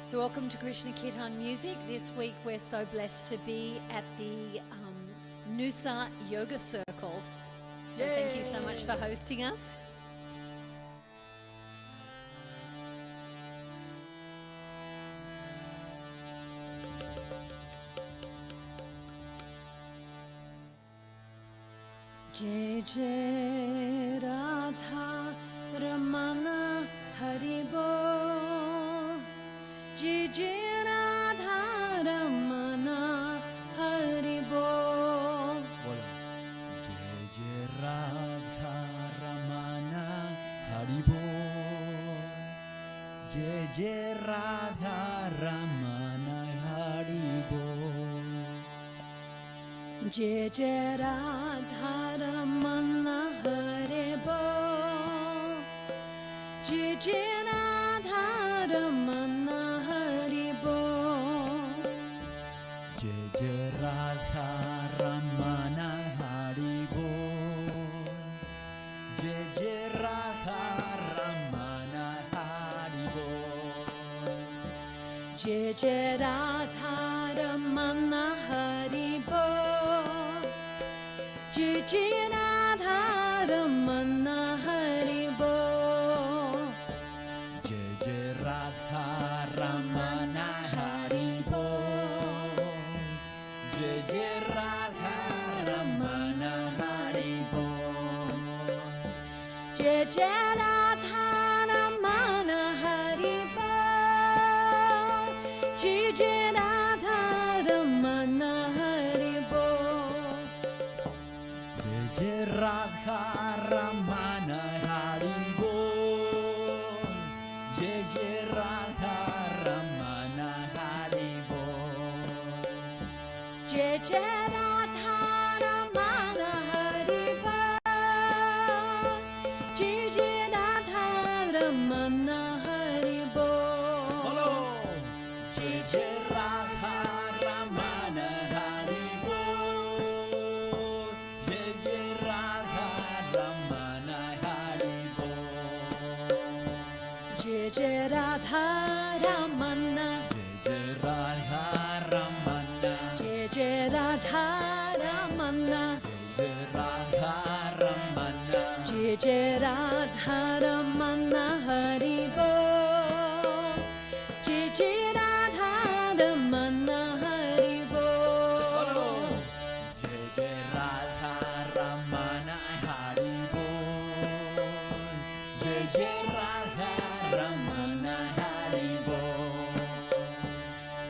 So welcome to Krishna Kirtan Music. This week we're so blessed to be at the Noosa Yoga Circle. So thank you so much for hosting us. Jai Jai Radha Ramana Haribol. Jai Jai Radha Ramana Haribol. Bolo. Jai Jai Radha Ramana Haribol. Jai Jai Radha Ramana Haribol. Jai Jai Radha Ramana Haribol. Jai Jai Radha Ramana Haribol. Jai Jai Radha Ramana Haribol. Jai Jai Radha Ramana Haribol. Jai Jai Radha Ramana Haribol. Jai Jai Radha Ramana Haribol. Jai Jai Radha Ramana Haribol. Jai Jai Radha Ramana Haribol. Jai Jai Radha Ramana Haribol. Jai Jai Radha Ramana Haribol. Jai Jai Radha Ramana Haribol. Jai Jai Radha Ramana Haribol. Jai Jai Radha Ramana Haribol. Jai Jai Radha Ramana Haribol. Bolo. Jai Jai Radha Ramana Haribol. Jai Jai Radha Ramana Haribol. Jai Jai Radha Ramana. Jai Jai Radha Ramana. Jai Jai Radha Ramana. Jai Jai Radha Ramana. Jai Jai Radha Ramana Haribol. Jai Jai Radha Ramana Haribol. Jai Jai Radha Ramana Haribol. Jai Jai Radha Ramana Haribol.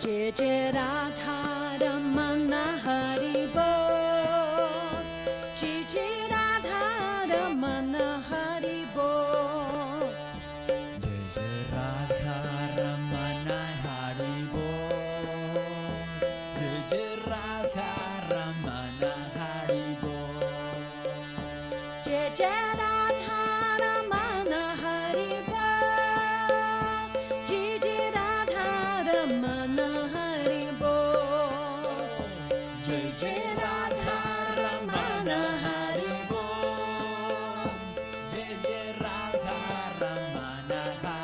Jai Jai Radha Ramana Haribol. Jai Jai Radha Ramana Haribol. Jai Jai Radha Ramana Haribol. Jai Jai Radha Ramana Haribol. Jai Jai Radha Ramana Haribol. Jai Jai Radha Ramana Haribol. Jai Jai Radha Ramana Haribol. Jai Jai Radha Ramana Haribol.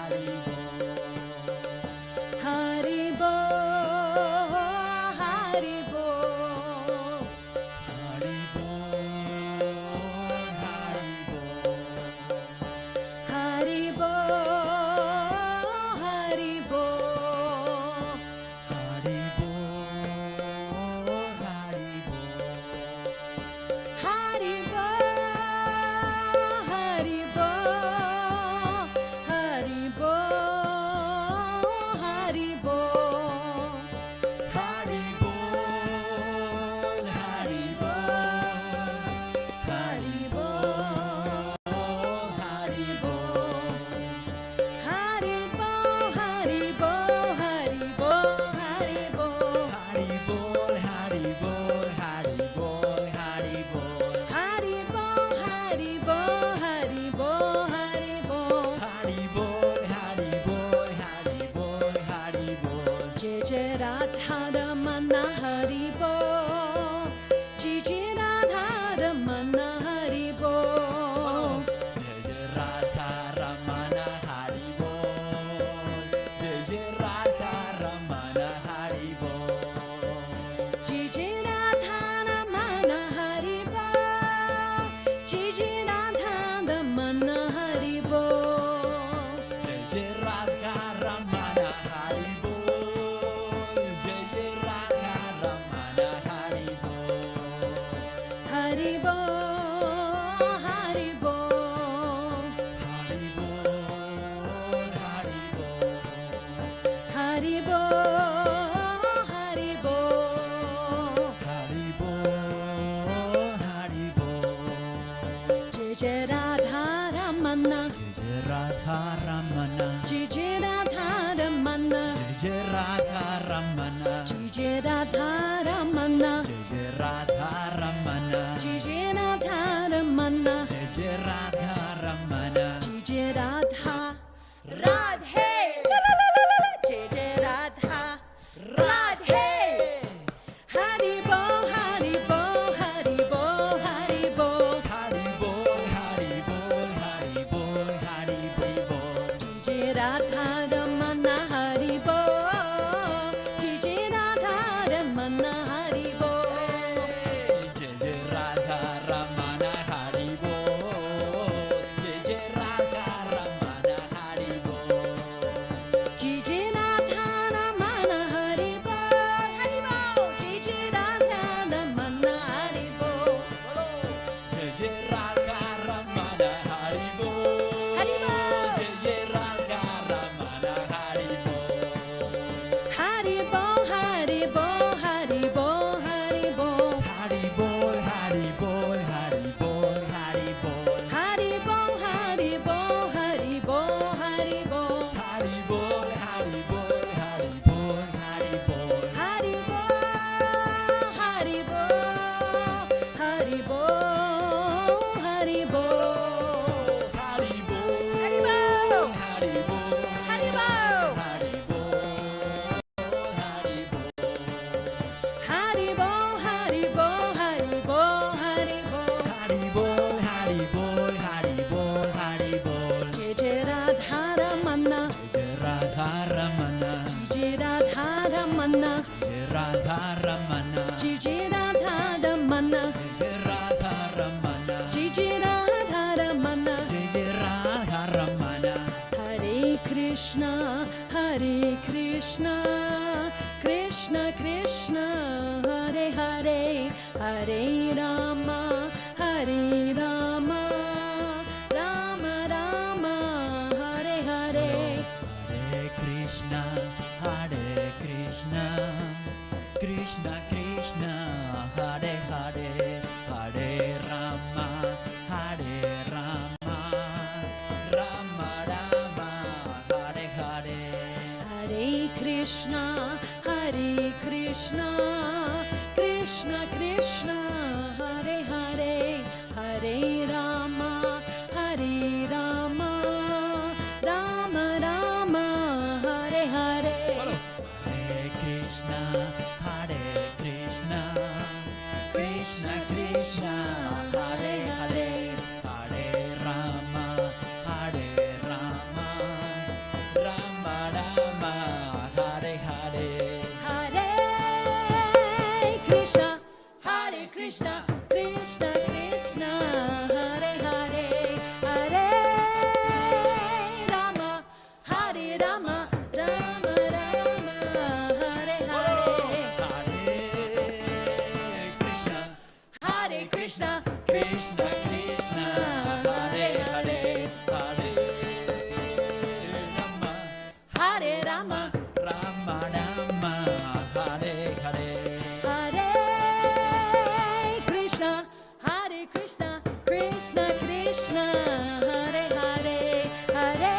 Haribol, Haribol. Radha Radha Ramana Haribol. Jai Jai Radha Ramana Haribol. Jai Jai Radha Ramana Haribol. Jai Jai Radha Ramana Haribol. Jai Jai Radha Ramana Haribol. Haribol. Jai Jai Radha Ramana Haribol. Jai Jai Radha Ramana Haribol. Haribol. Jai Jai Radha Ramana Haribol. Haribol, Haribol, Haribol, Haribol. Haribol, Haribol, Haribol, Haribol. Haribol, Haribol, Haribol, Haribol. Haribol, Haribol, Haribol, Haribol. Haribol, Haribol, Haribol, Haribol. Haribol, Haribol, Haribol, Haribol. Haribol, Haribol, Haribol. Haribol, Haribol, Haribol. Haribol, Haribol, Haribol, Haribol. Jai Jai Radha Ramana, Jai Radha Ramana, Jai Radha Ramana, Jai Radha Ramana, Jai Jai Radha Ramana, Jai Radha Ramana, Jai Jai Radha Ramana. Jai Radha Ramana. Hare Krishna, Hare Krishna, Krishna Krishna, Hare Hare, Hare Rama, Hare Rama, Rama Rama, Hare Hare. Hare Krishna, Hare Krishna, Krishna Krishna, Hare Hare, Hare Rama, Hare Rama, Rama Rama, Hare Hare. Hare Krishna, Hare Krishna, Krishna Krishna, Hare Hare, Hare Rama, Hare Rama, Rama Rama, Hare Hare. Hare Krishna, Hare Krishna, Krishna Krishna, Hare Hare, Hare Rama, Hare Rama, Rama Rama, Hare Hare. Hare Krishna, Hare Krishna, Krishna Krishna, Hare Hare, Hare Rama, Hare Rama, Rama Rama, Hare Hare. Hare Krishna, Krishna Krishna, Hare Hare, Hare Rama, Hare Rama, Rama Rama, Hare Hare. Hare Krishna, Hare Krishna, Krishna Krishna, Hare Hare, Hare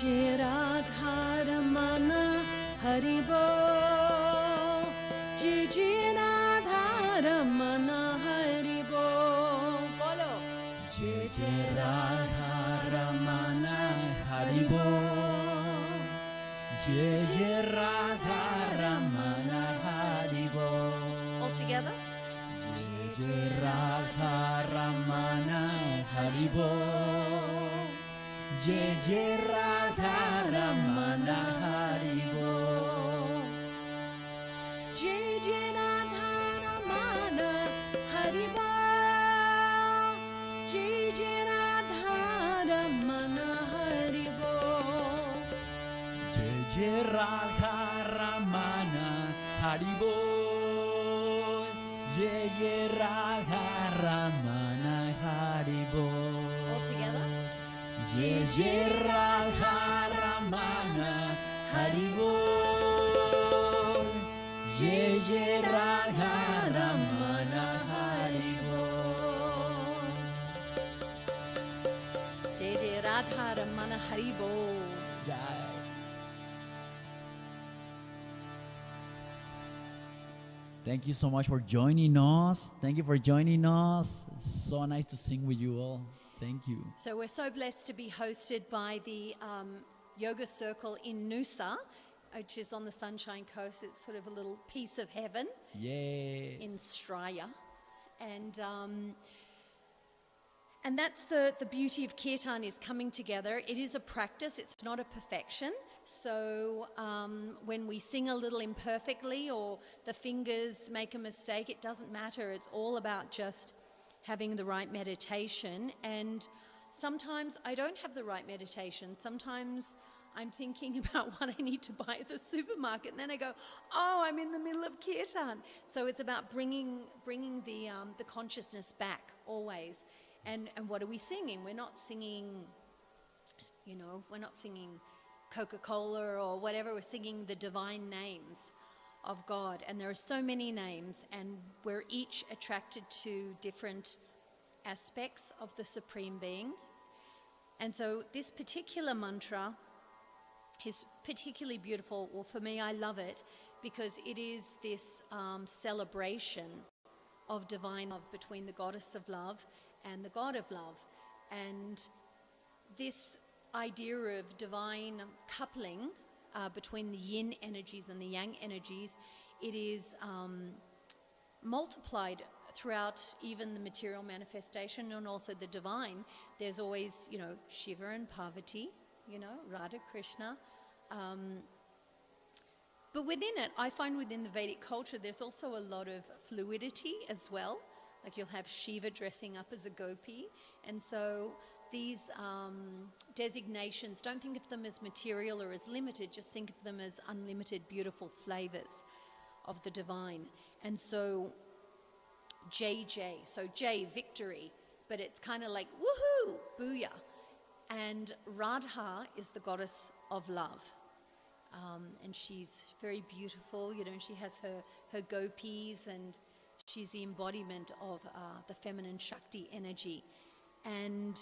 Jai Radha Ramana Haribol. Jai Jai Radha Ramana Haribol. Bolo. Jai Jai Radha Ramana Haribol. Jai Jai Radha Ramana Haribol. All together. Jai Radha Ramana Haribol. Jai Jai Radha Ramana Haribol. Jai Jai Radha Ramana Haribol. Jai Jai Radha Ramana Haribol. Jai Jai Radha Ramana Haribol. Jai Jai Radha Ramana Haribol. All together. Jai Jai Radha Ramana Haribol. Jai Jai Radha Ramana Haribol. Jai Jai Radha Ramana Haribol. Jai. Thank you so much for joining us. Thank you for joining us. So nice to sing with you all. Thank you. So we're so blessed to be hosted by the yoga circle in Noosa, which is on the Sunshine Coast. It's sort of a little piece of heaven Yay. in Straya. And that's the beauty of Kirtan, is coming together. It is a practice, it's not a perfection. So when we sing a little imperfectly or the fingers make a mistake, it doesn't matter. It's all about just having the right meditation. And sometimes I don't have the right meditation. Sometimes I'm thinking about what I need to buy at the supermarket, and then I go, oh, I'm in the middle of Kirtan. So it's about bringing the consciousness back always. And what are we singing? We're not singing, we're not singing Coca-Cola or whatever. We're singing the divine names of God. And there are so many names, and we're each attracted to different aspects of the Supreme Being. And so this particular mantra is particularly beautiful. Well, for me, I love it because it is this celebration of divine love between the goddess of love and the God of love. And this idea of divine coupling between the yin energies and the yang energies, it is multiplied throughout even the material manifestation and also the divine. There's always, Shiva and Parvati, Radha Krishna. But within it, I find within the Vedic culture, there's also a lot of fluidity as well. Like you'll have Shiva dressing up as a gopi. And so these designations, don't think of them as material or as limited, just think of them as unlimited, beautiful flavors of the divine. And so JJ, so J, victory, but it's kind of like woohoo, booyah. And Radha is the goddess of love. And she's very beautiful, she has her gopis, and she's the embodiment of the feminine Shakti energy. And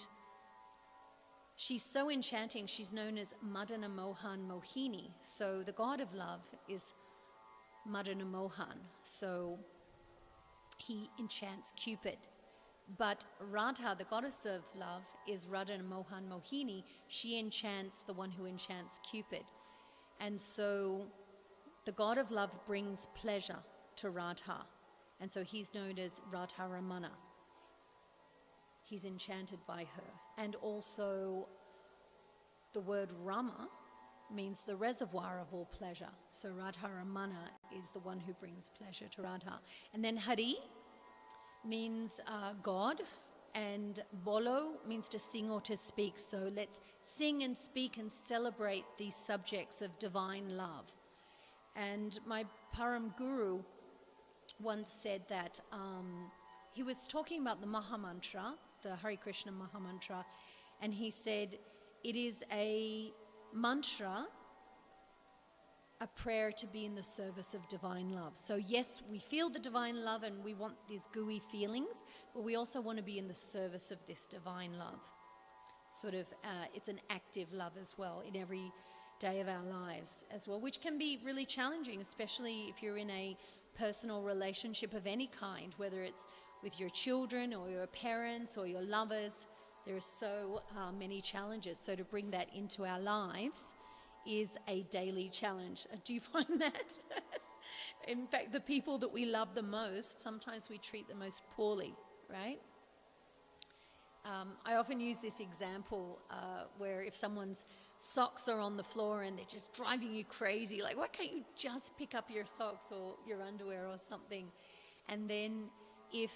she's so enchanting. She's known as Madana Mohan Mohini. So the god of love is Madana Mohan. So he enchants Cupid. But Radha, the goddess of love, is Radha Mohan Mohini. She enchants the one who enchants Cupid. And so the god of love brings pleasure to Radha. And so he's known as Radha Ramana. He's enchanted by her. And also the word Rama means the reservoir of all pleasure. So Radha Ramana is the one who brings pleasure to Radha. And then Hari means God, and Bolo means to sing or to speak. So let's sing and speak and celebrate these subjects of divine love. And my Param Guru once said that he was talking about the Maha Mantra, the Hare Krishna Maha Mantra, and he said it is a mantra, a prayer to be in the service of divine love. So yes, we feel the divine love and we want these gooey feelings, but we also want to be in the service of this divine love. sort of, it's an active love as well in every day of our lives as well, which can be really challenging, especially if you're in a personal relationship of any kind, whether it's with your children or your parents or your lovers. There are so many challenges. So to bring that into our lives is a daily challenge. Do you find that? In fact, the people that we love the most, sometimes we treat the most poorly, right? I often use this example where if someone's socks are on the floor and they're just driving you crazy, like, why can't you just pick up your socks or your underwear or something? And then if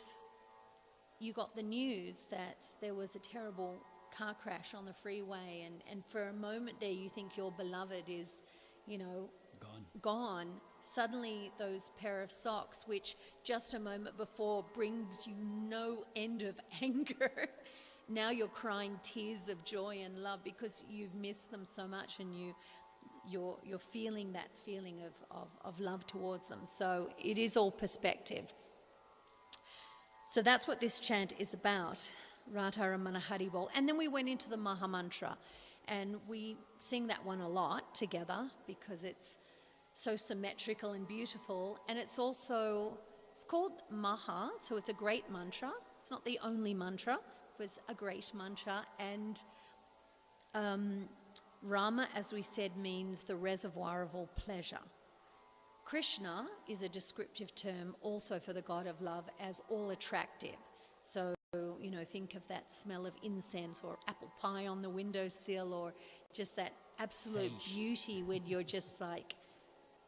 you got the news that there was a terrible car crash on the freeway, and for a moment there you think your beloved is, you know, gone. Suddenly those pair of socks, which just a moment before brings you no end of anger, now you're crying tears of joy and love because you've missed them so much, and you're feeling that feeling of love towards them. So it is all perspective. So that's what this chant is about, Radha Raman Haribol. And then we went into the Maha Mantra, and we sing that one a lot together because it's so symmetrical and beautiful. And it's also, it's called Maha, so it's a great mantra. It's not the only mantra, it was a great mantra. And Rama, as we said, means the reservoir of all pleasure. Krishna is a descriptive term also for the God of love as all attractive. So, you know, think of that smell of incense or apple pie on the windowsill, or just that absolute beauty when you're just like,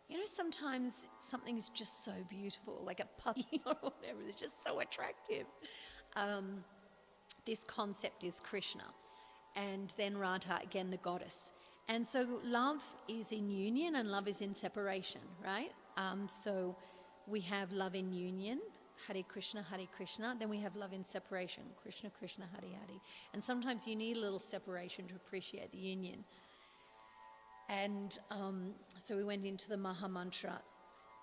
you know, sometimes something is just so beautiful, like a puppy or whatever, it's just so attractive. This concept is Krishna. And then Radha, again, the goddess. And so love is in union and love is in separation, right? So we have love in union, Hare Krishna, Hare Krishna. Then we have love in separation, Krishna, Krishna, Hare Hare. And sometimes you need a little separation to appreciate the union. And so we went into the Maha Mantra.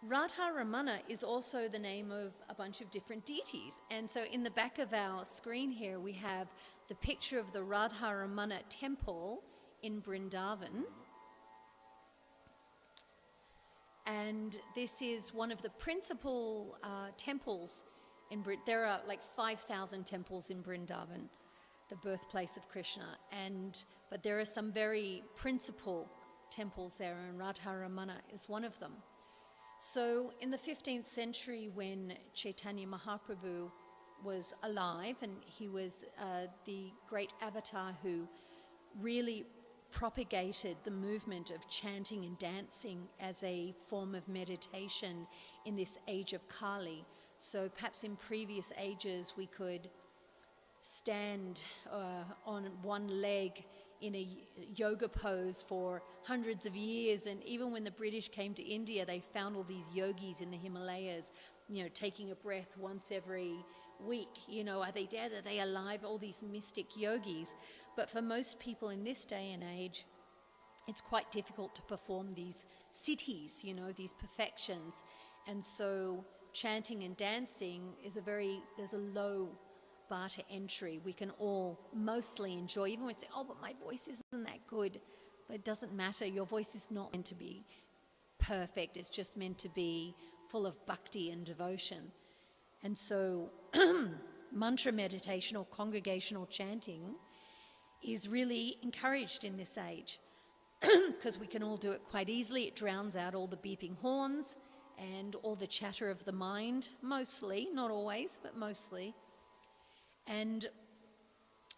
Radha Ramana is also the name of a bunch of different deities. And so in the back of our screen here, we have the picture of the Radha Ramana temple in Vrindavan. And this is one of the principal temples in Vrindavan. There are like 5,000 temples in Vrindavan, the birthplace of Krishna. But there are some very principal temples there, and Radha Ramana is one of them. So in the 15th century, when Chaitanya Mahaprabhu was alive, and he was the great avatar who really propagated the movement of chanting and dancing as a form of meditation in this age of Kali. So perhaps in previous ages we could stand on one leg in a yoga pose for hundreds of years, and even when the British came to India, they found all these yogis in the Himalayas, you know, taking a breath once every week. You know, are they dead? Are they alive? All these mystic yogis. But for most people in this day and age, it's quite difficult to perform these siddhis, you know, these perfections. And so chanting and dancing is there's a low bar to entry. We can all mostly enjoy, even when we say, oh, but my voice isn't that good. But it doesn't matter. Your voice is not meant to be perfect. It's just meant to be full of bhakti and devotion. And so mantra meditation or congregational chanting is really encouraged in this age because we can all do it quite easily. It drowns out all the beeping horns and all the chatter of the mind, mostly, not always, but mostly. And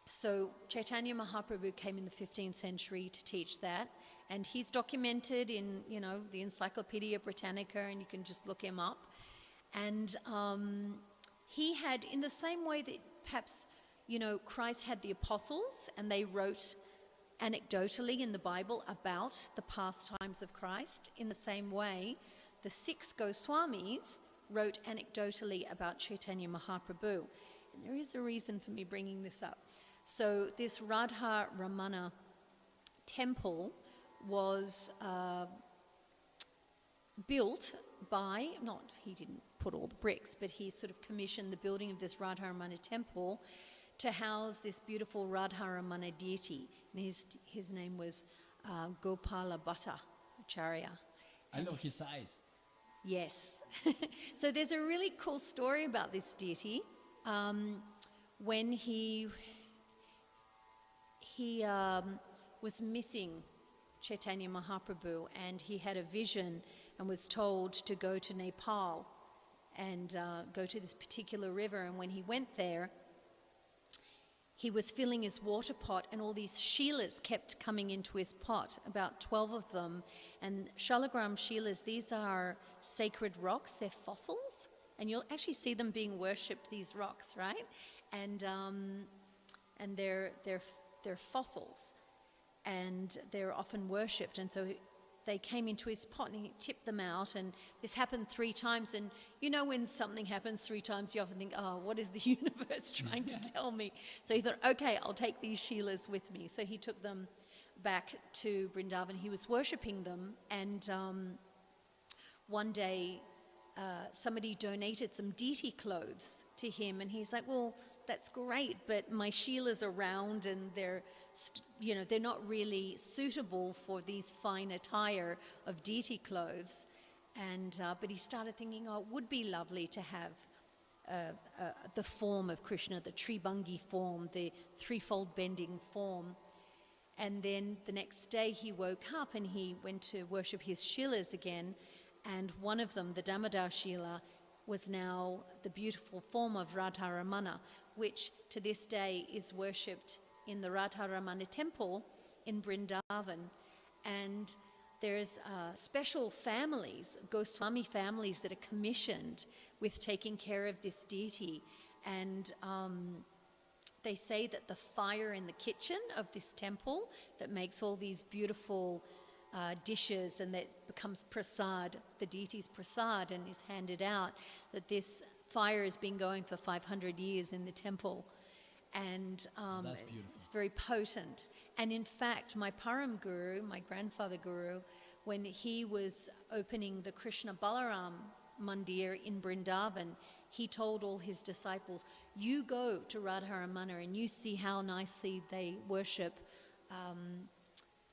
so Chaitanya Mahaprabhu came in the 15th century to teach that, and he's documented in, you know, the Encyclopedia Britannica, and you can just look him up. And he had, in the same way that perhaps, you know, Christ had the apostles, and they wrote anecdotally in the Bible about the pastimes of Christ, in the same way, the 6 Goswamis wrote anecdotally about Chaitanya Mahaprabhu. And there is a reason for me bringing this up. So this Radha Ramana temple was built by, he didn't put all the bricks, but he sort of commissioned the building of this Radha Ramana temple to house this beautiful Radha Ramana deity. And his name was Gopala Bhatta Acharya. I know his eyes. Yes. So there's a really cool story about this deity. When he was missing Chaitanya Mahaprabhu, and he had a vision and was told to go to Nepal and go to this particular river. And when he went there, he was filling his water pot, and all these shilas kept coming into his pot, about 12 of them. And shalagram shilas, these are sacred rocks, they're fossils, and you'll actually see them being worshipped, these rocks, right? And they're fossils, and they're often worshipped. And so they came into his pot and he tipped them out, and this happened 3 times. And you know, when something happens 3 times, you often think, oh, what is the universe trying to tell me? So he thought, okay, I'll take these shilas with me. So he took them back to Vrindavan. He was worshipping them, and one day somebody donated some deity clothes to him, and he's like, well, that's great, but my shilas are round and they're not really suitable for these fine attire of deity clothes. And but he started thinking, oh, it would be lovely to have the form of Krishna, the Tribhangi form, the threefold bending form. And then the next day he woke up and he went to worship his shilas again, and one of them, the Damodar Shila, was now the beautiful form of Radha Ramana, which to this day is worshipped in the Radha Ramana temple in Vrindavan. And there's special families, Goswami families, that are commissioned with taking care of this deity. And they say that the fire in the kitchen of this temple that makes all these beautiful dishes, and that becomes prasad, the deity's prasad, and is handed out, that this fire has been going for 500 years in the temple. And it's very potent. And in fact, my Param Guru, my grandfather Guru, when he was opening the Krishna Balaram Mandir in Vrindavan, he told all his disciples, you go to Radha Ramana and you see how nicely they worship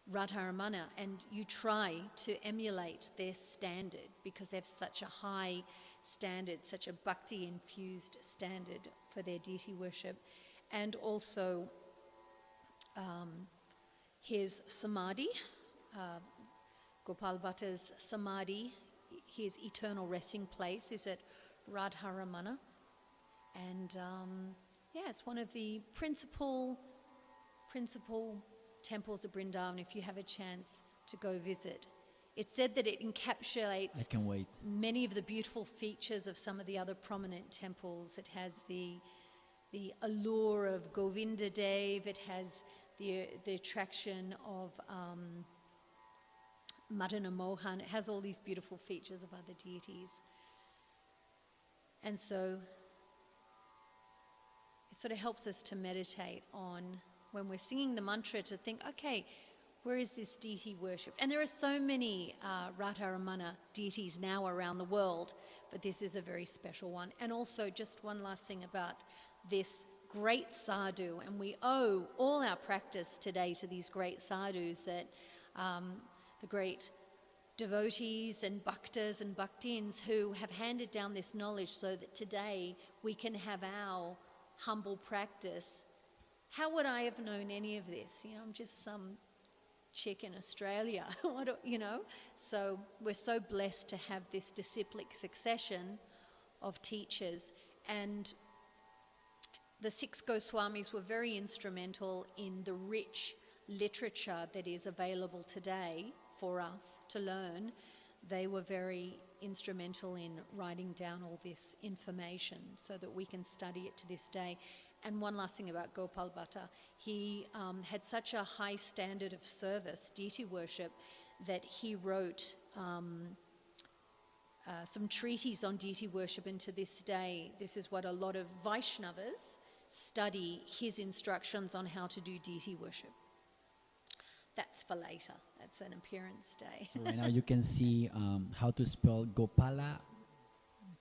Radha Ramana, and you try to emulate their standard, because they have such a high standard, such a bhakti-infused standard for their deity worship. And also his samadhi, Gopal Bhatta's samadhi, his eternal resting place is at Radha Ramana. And it's one of the principal temples of Vrindavan, if you have a chance to go visit. It's said that it encapsulates I can wait. many of the beautiful features of some of the other prominent temples. It has the allure of Govinda Dev, it has the attraction of Madana Mohan, it has all these beautiful features of other deities. And so it sort of helps us to meditate on, when we're singing the mantra, to think, okay, where is this deity worship? And there are so many Radha Ramana deities now around the world, but this is a very special one. And also, just one last thing about this great sadhu, and we owe all our practice today to these great sadhus, that the great devotees and bhaktas and bhaktins who have handed down this knowledge, so that today we can have our humble practice. How would I have known any of this? I'm just some chick in Australia, So we're so blessed to have this disciplic succession of teachers. And the 6 Goswamis were very instrumental in the rich literature that is available today for us to learn. They were very instrumental in writing down all this information so that we can study it to this day. And one last thing about Gopal Bhatta, he had such a high standard of service, deity worship, that he wrote some treatises on deity worship, and to this day, this is what a lot of Vaishnavas study, his instructions on how to do deity worship. That's for later. That's an appearance day. So right now you can see how to spell Gopala.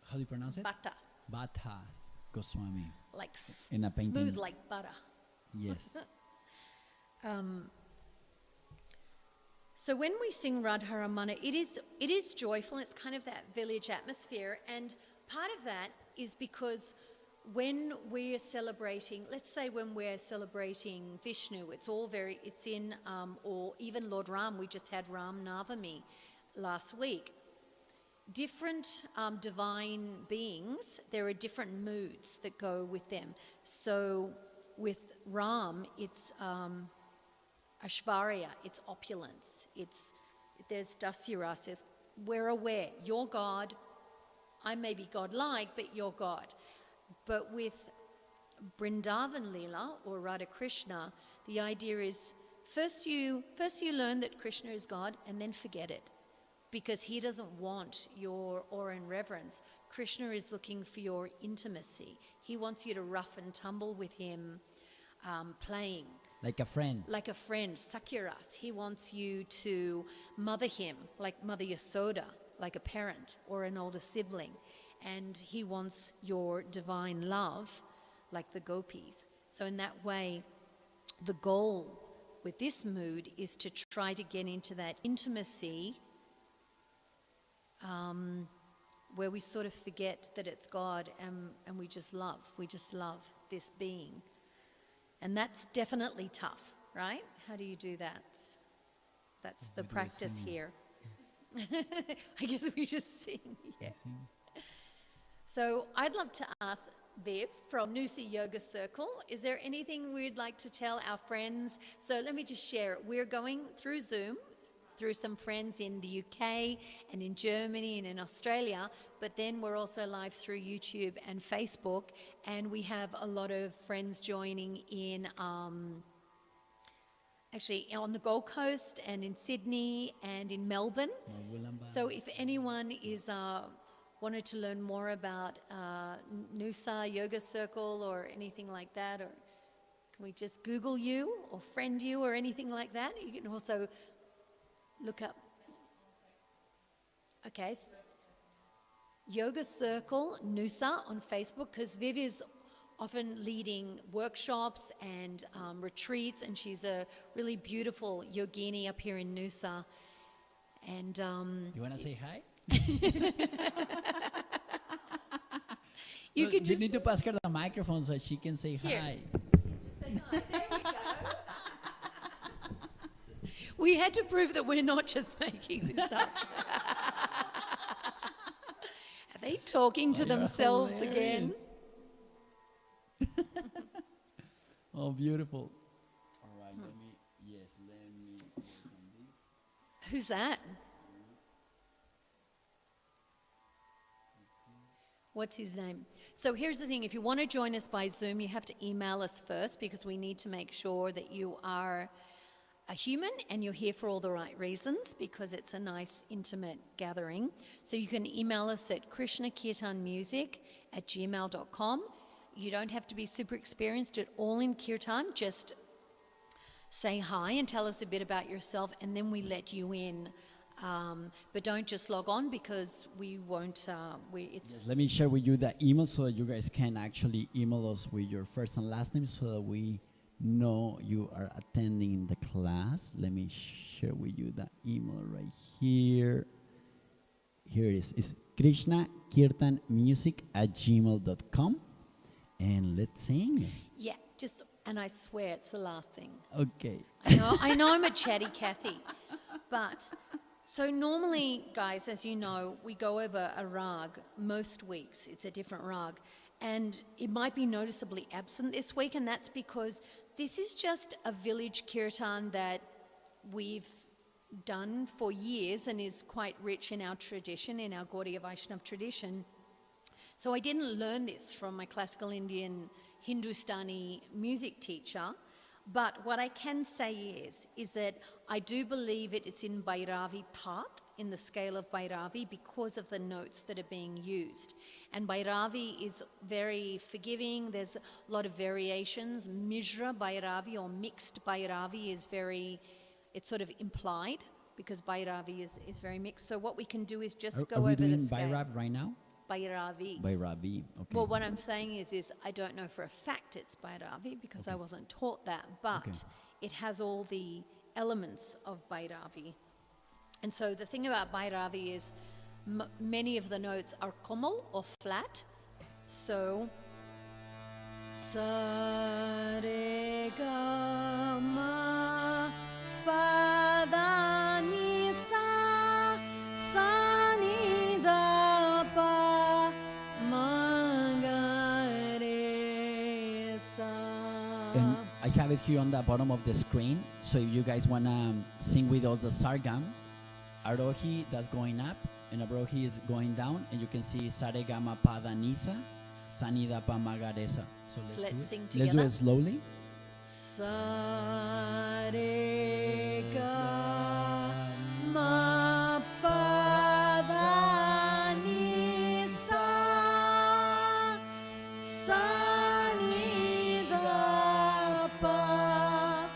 How do you pronounce it? Bhatta. Bhatta. Goswami. like In a painting. smooth like butter. Yes. So when we sing Radha Ramana, it is joyful. It's kind of that village atmosphere, and part of that is because when we're celebrating, let's say when we're celebrating Vishnu, it's in, or even Lord Ram, we just had Ram Navami last week. Different divine beings, there are different moods that go with them. So with Ram, it's Ashvarya, it's opulence. There's Dasyara says, we're aware, you're God, I may be God-like, but you're God. But with Vrindavan Leela or Radha Krishna, the idea is first you learn that Krishna is God and then forget it, because he doesn't want your awe and reverence. Krishna is looking for your intimacy. He wants you to rough and tumble with him, playing. Like a friend. Like a friend, Sakyaras. He wants you to mother him, like Mother Yasoda, like a parent or an older sibling. And he wants your divine love, like the gopis. So in that way, the goal with this mood is to try to get into that intimacy where we sort of forget that it's God and we just love this being. And that's definitely tough, right? How do you do that? That's the practice here. I guess we just sing, yeah. So I'd love to ask Viv from Noosa Yoga Circle, is there anything we'd like to tell our friends? So let me just share it. We're going through Zoom, through some friends in the UK and in Germany and in Australia, but then we're also live through YouTube and Facebook, and we have a lot of friends joining in actually on the Gold Coast and in Sydney and in Melbourne. So if anyone is wanted to learn more about Noosa Yoga Circle or anything like that, or can we just Google you or friend you or anything like that? You can also look up. Okay. Yoga Circle Noosa on Facebook, because Viv is often leading workshops and retreats, and she's a really beautiful yogini up here in Noosa. And you want to say hi? You need to pass her the microphone so she can say here. Hi. Just say hi. There we go. We had to prove that we're not just making this up. Are they talking to themselves again? Oh, beautiful. All right, let me work on this. Who's that? What's his name? So here's the thing, if you want to join us by Zoom, you have to email us first, because we need to make sure that you are a human and you're here for all the right reasons, because it's a nice, intimate gathering. So you can email us at krishnakirtanmusic@gmail.com. You don't have to be super experienced at all in Kirtan. Just say hi and tell us a bit about yourself, and then we let you in. But don't just log on, because we won't. Yes, let me share with you the email so that you guys can actually email us with your first and last name, so that we know you are attending the class. Let me share with you the email right here. Here it is. It's krishnakirtanmusic@gmail.com. And let's sing. Yeah, and I swear it's the last thing. Okay. I know I'm a chatty Cathy, but so normally, guys, as you know, we go over a rag most weeks. It's a different rag, and it might be noticeably absent this week, and that's because this is just a village kirtan that we've done for years and is quite rich in our tradition, in our Gaudiya Vaishnava tradition. So I didn't learn this from my classical Indian Hindustani music teacher, but what I can say is that I do believe it's in Bhairavi part, in the scale of Bhairavi, because of the notes that are being used. And Bhairavi is very forgiving. There's a lot of variations. Mishra Bhairavi or mixed Bhairavi is it's sort of implied, because Bhairavi is very mixed. So what we can do is just go over the scale. Are we doing Bhairav right now? Bhairavi. Bhairavi. Okay. Well, what I'm saying is I don't know for a fact it's Bhairavi because I wasn't taught that, but it has all the elements of Bhairavi. And so the thing about Bhairavi is many of the notes are komal or flat. So, sa re ga ma pa da ni sa sa ni da pa ma ga re sa. And I have it here on the bottom of the screen. So if you guys want to sing with us the sargam, Arohi, that's going up, and Abrohi is going down, and you can see Sare Gama Pada Nisa, Sanida Pa Magaresa. So let's sing together. Let's do it slowly. Sare Gama Pada Nisa, Sanida Pa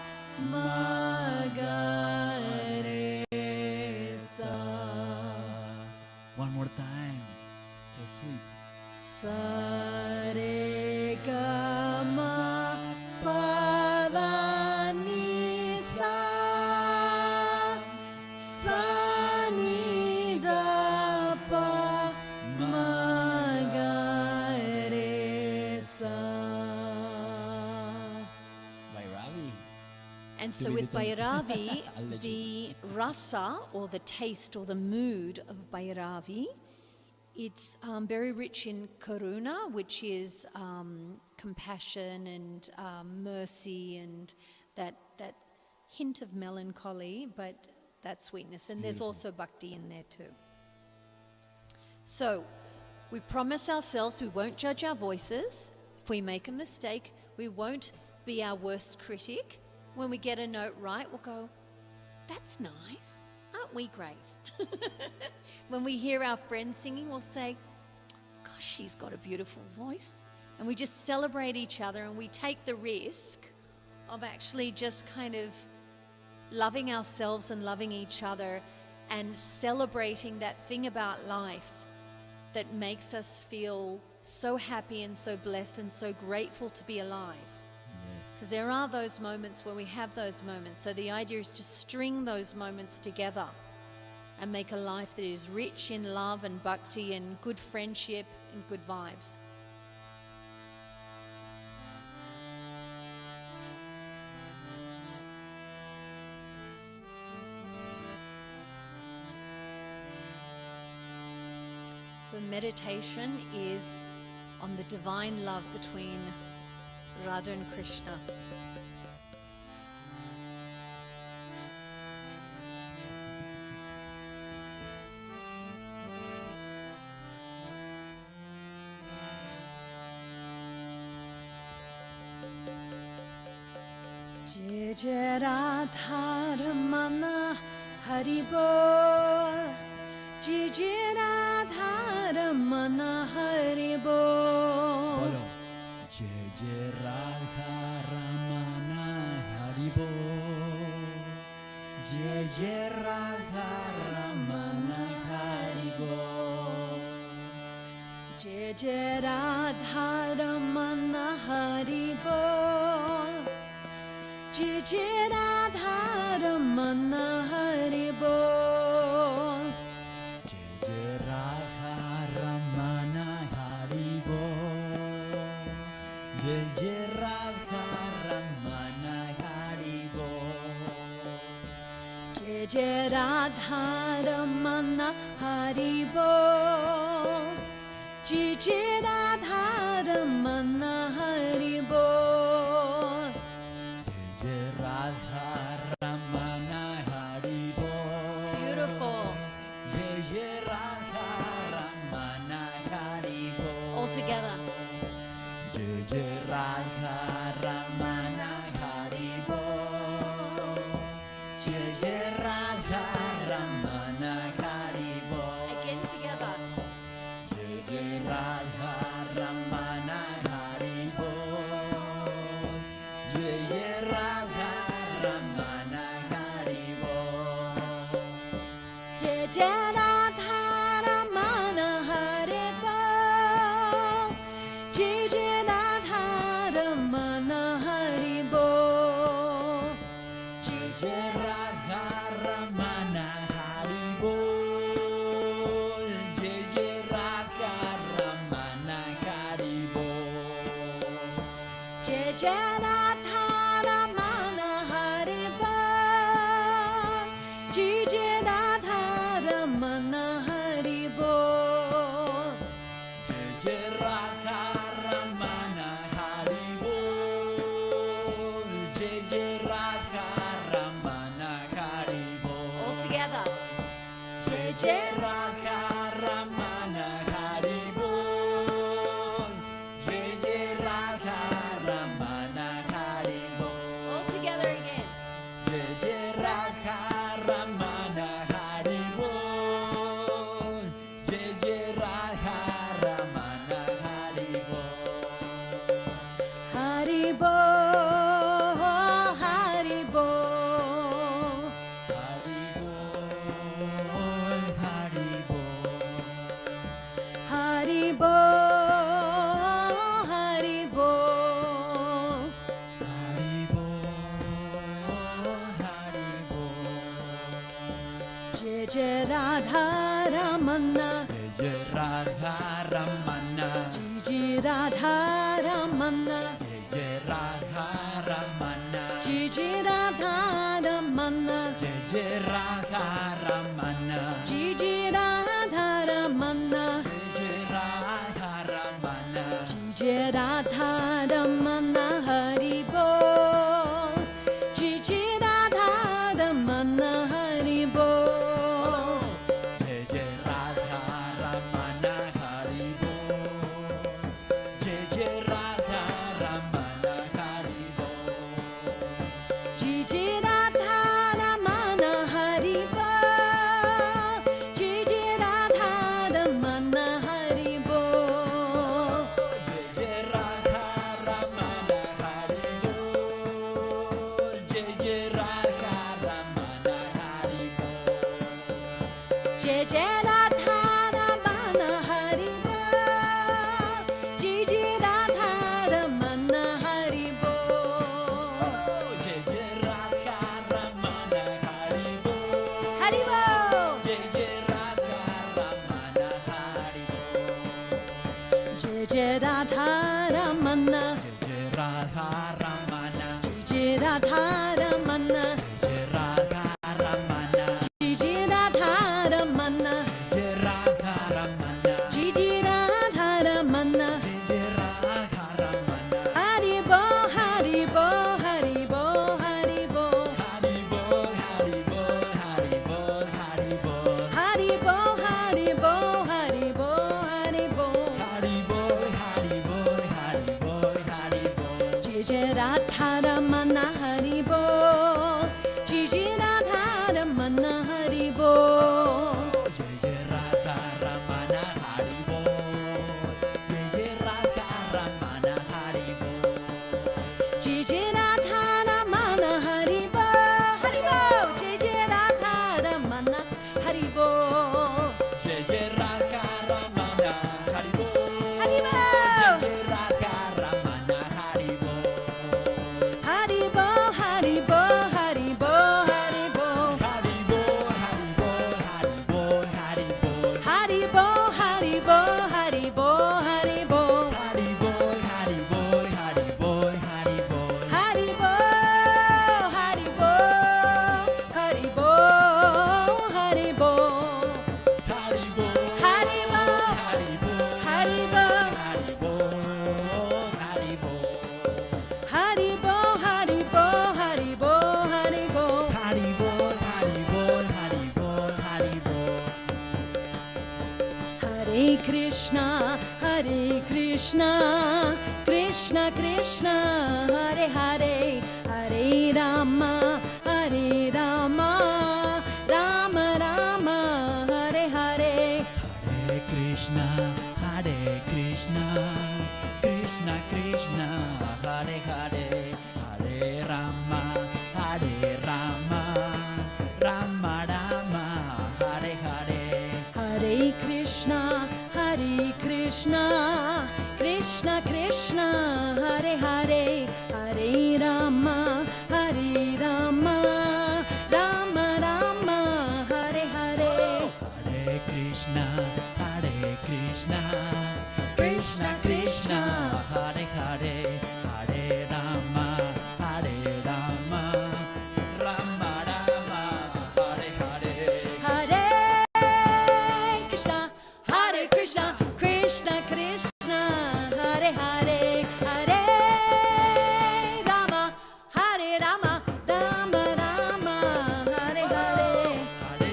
Magaresa. One more time. So sweet. Sa re ga ma pa da ni sa sa ni da pa ma ga re sa. Bhairavi. And so with Bhairavi, the rasa, or the taste or the mood of Bhairavi, it's very rich in karuna, which is compassion and mercy and that hint of melancholy, but that sweetness. And there's also bhakti in there too. So we promise ourselves we won't judge our voices. If we make a mistake, we won't be our worst critic. When we get a note right, we'll go, that's nice. Aren't we great? When we hear our friends singing, we'll say, gosh, she's got a beautiful voice. And we just celebrate each other, and we take the risk of actually just kind of loving ourselves and loving each other and celebrating that thing about life that makes us feel so happy and so blessed and so grateful to be alive. Because there are those moments where we have those moments. So the idea is to string those moments together and make a life that is rich in love and bhakti and good friendship and good vibes. So meditation is on the divine love between Radha and Krishna. Jai Jai Radha Ramana Haribol, Jai Jai Radha Ramana Haribol. Bolo. Jai Jai Radha Ramana Haribol, Jai Jai Radha Ramana Haribol, Jai Jai Radha Ramana Haribol, Jai Jai Radha Ramana Haribol, Jai Jai Radha Ramana Haribol, Jai Jai Radha Ramana Haribol, Jai Jai Radha Ramana Haribol, Jai Jai Radha Ramana Haribol, Jai Radha Ramana Haribol. Beautiful. Jai Jai Radha Ramana Haribol. All together. Jai Jai Radha Ramana Haribol, Jai Jai Radha Ramana Haribol. Again together. Jai Jai Radha Ramana Haribol, Jai Jai Radha Ramana Haribol, Jai Jai Radha Ramana Haribol, Jai Radha Ramana Haribol. Jai Jai Radha Ramana Haribol. All together again. Jai Jai Radha Ramana Haribol. Jai Jai Radha Ramana Haribol. Haribol, Haribol. Haribol, Haribol. Jai Jai Radha Ramana. Jai Radha Ramana. Jai Radha Ramana. Jai Radha Ramana. Jai Radha Ramana. Jai Radha Ramana. Jai Radha Ramana. Jai Radha Ramana. Jai Radha Ramana Haribol. Jai Radha Ramana Haribol. Jai Jai Radha Ramana Haribol. Jai Jai Radha Ramana Haribol. Jai Radha Ramana Haribol. Jai Radha Ramana Haribol. Jai Radha Ramana Haribol. Jai Jai Radha Ramana Haribol. Jai Radha Ramana Haribol. Jai Radha Ramana Haribol. Jai Jai Radha Ramana Haribol. Haribol. Jai Jai Radha Ramana Haribol. Jai Radha Ramana. Jai Radha Ramana. Jai Radha Ramana. Jai Radha Ramana. Jai Radha Ramana. Jai Radha Ramana. Jai Radha Ramana. Jai Radha Ramana. Haribol, Haribol, Haribol, Haribol. Haribol, Haribol, Haribol, Haribol. Haribol, Haribol, Haribol, Haribol. Haribol, Haribol, Haribol, Haribol. Jai Radha Ramana Haribol. Jai Radha Ramana Haribol. Jai Radha Ramana Haribol. Jai Radha Ramana Haribol. Jai Radha Ramana Haribol. Haribol. Jai Radha Ramana Haribol. Jai Radha Ramana Haribol. Haribol. Jai Radha Ramana Haribol. Haribol, Haribol, Haribol, Haribol. Haribol, Haribol, Haribol, Haribol. Haribol, Haribol, Haribol, Haribol. Haribol, Haribol, Haribol, Haribol. Haribol, Haribol, Haribol, Haribol. Haribol, Haribol, Haribol, Haribol. Haribol, Haribol. Haribol, Haribol, Haribol, Haribol. Haribol, Haribol, Haribol, Haribol. Hare Krishna, Hare Krishna, Krishna Krishna, Hare Hare, Hare Rama, Hare Rama, Rama Rama, Hare Hare. Hare Krishna, Krishna Krishna, Hare Hare, Hare Rama, Rama Rama, Hare Hare. Hare Krishna, Krishna Krishna, Hare Hare, Hare Rama, Rama, Rama Rama, Hare Hare. Hare Krishna, Krishna Krishna, Hare Hare, Hare Rama, Rama Rama, Hare Hare. Hare Krishna, Krishna Krishna, Hare Hare, Hare Rama, Rama, Rama Rama, Hare Hare. Hare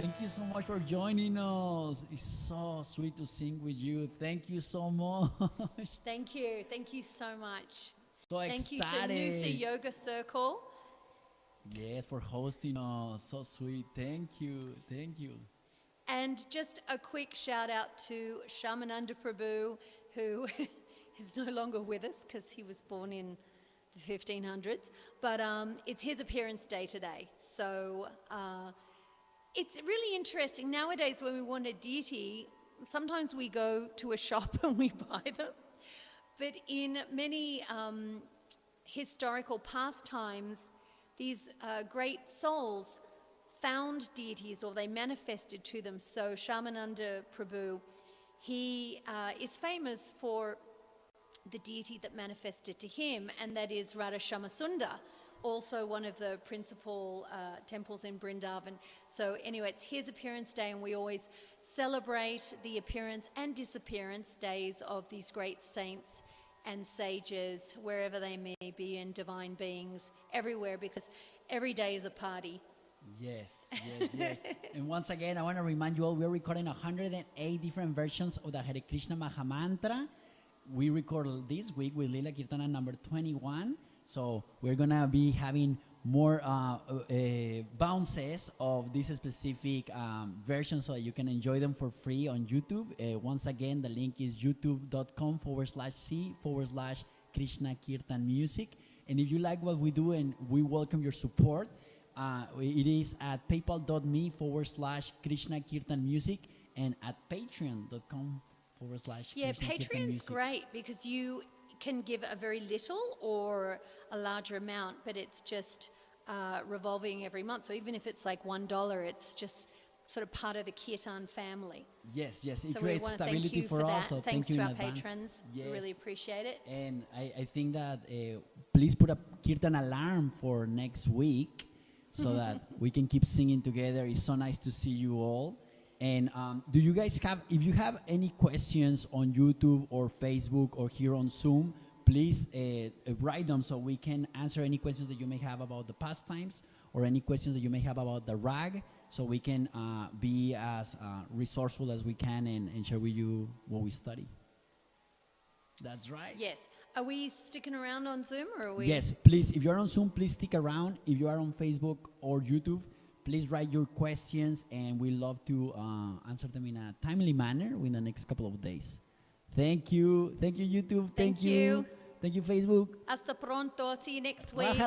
Thank you so much for joining us. It's so sweet to sing with you. Thank you so much. Thank you. Thank you so much. So Thank you to ecstatic. Noosa Yoga Circle. Yes, for hosting us. So sweet. Thank you. Thank you. And just a quick shout out to Shamananda Prabhu, who is no longer with us because he was born in the 1500s. But it's his appearance day today. So it's really interesting. Nowadays, when we want a deity, sometimes we go to a shop and we buy them. But in many historical pastimes, these great souls found deities or they manifested to them. So Shamananda Prabhu, he is famous for the deity that manifested to him, and that is Radha Shamasunda, also one of the principal temples in Vrindavan. So anyway, it's his appearance day, and we always celebrate the appearance and disappearance days of these great saints and sages, wherever they may be, and divine beings everywhere, because every day is a party. Yes, yes, yes. And once again, I want to remind you all, we're recording 108 different versions of the Hare Krishna Maha Mantra. We recorded this week with Lila Kirtana number 21. So we're going to be having more bounces of this specific version so that you can enjoy them for free on YouTube. Once again, the link is youtube.com/c/Krishna Kirtan Music. And if you like what we do and we welcome your support, it is at paypal.me/Krishna Kirtan Music and at patreon.com/Krishna Yeah, Kirtan Patreon's Music. great because you can give a very little or a larger amount, but it's just revolving every month. So even if it's like $1, it's just sort of part of the Kirtan family. Yes, yes, it So we creates want to thank stability you for for us. that. So Thanks thank you to in our advance. patrons. Yes. We really appreciate it. And I think that please put a Kirtan alarm for next week so that we can keep singing together. It's so nice to see you all. And do you guys have, if you have any questions on YouTube or Facebook or here on Zoom, please write them so we can answer any questions that you may have about the pastimes or any questions that you may have about the rag, so we can be as resourceful as we can and share with you what we study. That's right. Yes. Are we sticking around on Zoom or are we? Yes, please, if you're on Zoom, please stick around. If you are on Facebook or YouTube, please write your questions and we love to answer them in a timely manner in the next couple of days. Thank you. Thank you, YouTube. Thank you. Thank you, Facebook. Hasta pronto. See you next week. Raja